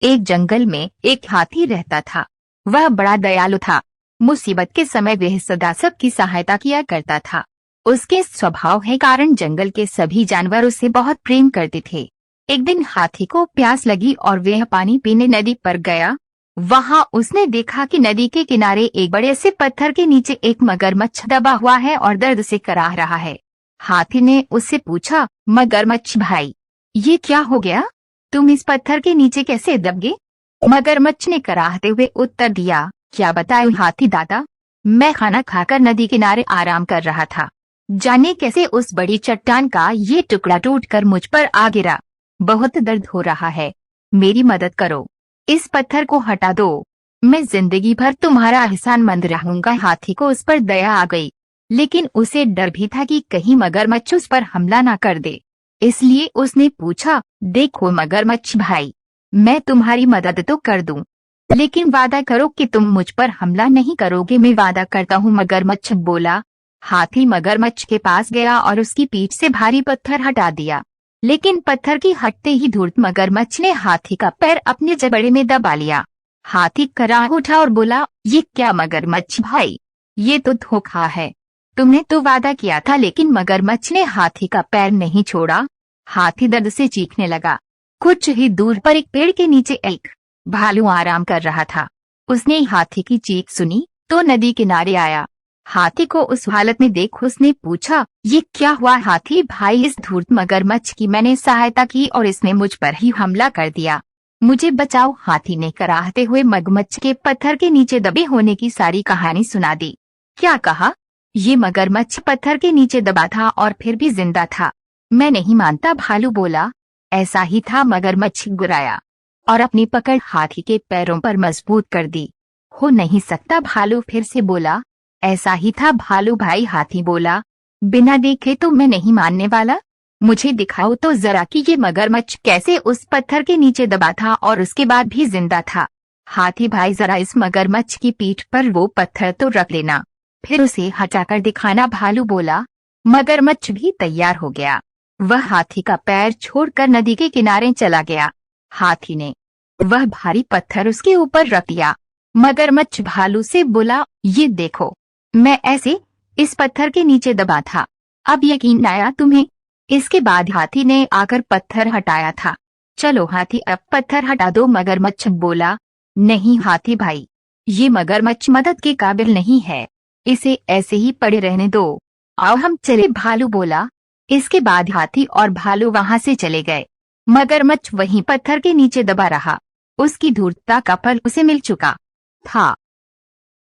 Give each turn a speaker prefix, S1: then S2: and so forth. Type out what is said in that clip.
S1: एक जंगल में एक हाथी रहता था। वह बड़ा दयालु था। मुसीबत के समय वह सदा सबकी सहायता किया करता था। उसके स्वभाव के कारण जंगल के सभी जानवर उसे बहुत प्रेम करते थे। एक दिन हाथी को प्यास लगी और वह पानी पीने नदी पर गया। वहां उसने देखा कि नदी के किनारे एक बड़े से पत्थर के नीचे एक मगरमच्छ दबा हुआ है और दर्द से कराह रहा है। हाथी ने उससे पूछा, मगरमच्छ भाई, ये क्या हो गया? तुम इस पत्थर के नीचे कैसे दब गए? मगरमच्छ ने कराहते हुए उत्तर दिया, क्या बताऊं हाथी दादा, मैं खाना खाकर नदी किनारे आराम कर रहा था। जाने कैसे उस बड़ी चट्टान का ये टुकड़ा टूटकर मुझ पर आ गिरा। बहुत दर्द हो रहा है, मेरी मदद करो, इस पत्थर को हटा दो, मैं जिंदगी भर तुम्हारा एहसानमंद रहूंगा। हाथी को उस पर दया आ गई, लेकिन उसे डर भी था कि कहीं मगरमच्छ उस पर हमला ना कर दे। इसलिए उसने पूछा, देखो मगरमच्छ भाई, मैं तुम्हारी मदद तो कर दूं, लेकिन वादा करो कि तुम मुझ पर हमला नहीं करोगे। मैं वादा करता हूँ, मगरमच्छ बोला। हाथी मगरमच्छ के पास गया और उसकी पीठ से भारी पत्थर हटा दिया, लेकिन पत्थर की हटते ही धूर्त मगरमच्छ ने हाथी का पैर अपने जबड़े में दबा लिया। हाथी कराह उठा और बोला, ये क्या मगरमच्छ भाई, ये तो धोखा है, तुमने तो वादा किया था। लेकिन मगरमच्छ ने हाथी का पैर नहीं छोड़ा। हाथी दर्द से चीखने लगा। कुछ ही दूर पर एक पेड़ के नीचे एक भालू आराम कर रहा था। उसने हाथी की चीख सुनी तो नदी किनारे आया। हाथी को उस हालत में देख उसने पूछा, ये क्या हुआ हाथी भाई? इस धूर्त मगरमच्छ की मैंने सहायता की और इसने मुझ पर ही हमला कर दिया, मुझे बचाओ। हाथी ने कराहते हुए मगरमच्छ के पत्थर के नीचे दबे होने की सारी कहानी सुना दी। क्या कहा? ये मगरमच्छ पत्थर के नीचे दबा था और फिर भी जिंदा था। मैं नहीं मानता, भालू बोला। ऐसा ही था, मगरमच्छ गुर्राया और अपनी पकड़ हाथी के पैरों पर मजबूत कर दी। हो नहीं सकता, भालू फिर से बोला। ऐसा ही था भालू भाई, हाथी बोला। बिना देखे तो मैं नहीं मानने वाला, मुझे दिखाओ तो जरा कि ये मगरमच्छ कैसे उस पत्थर के नीचे दबा था और उसके बाद भी जिंदा था। हाथी भाई, जरा इस मगरमच्छ की पीठ पर वो पत्थर तो रख लेना, फिर उसे हटाकर दिखाना, भालू बोला। मगरमच्छ भी तैयार हो गया। वह हाथी का पैर छोड़कर नदी के किनारे चला गया। हाथी ने वह भारी पत्थर उसके ऊपर रख दिया। मगरमच्छ भालू से बोला, ये देखो, मैं ऐसे इस पत्थर के नीचे दबा था, अब यकीन आया तुम्हें? इसके बाद हाथी ने आकर पत्थर हटाया था। चलो हाथी, अब पत्थर हटा दो, मगरमच्छ बोला। नहीं हाथी भाई, ये मगरमच्छ मदद के काबिल नहीं है, इसे ऐसे ही पड़े रहने दो, आओ हम चले, भालू बोला। इसके बाद हाथी और भालू वहां से चले गए। मगरमच्छ वहीं पत्थर के नीचे दबा रहा। उसकी धूर्तता का फल उसे मिल चुका था।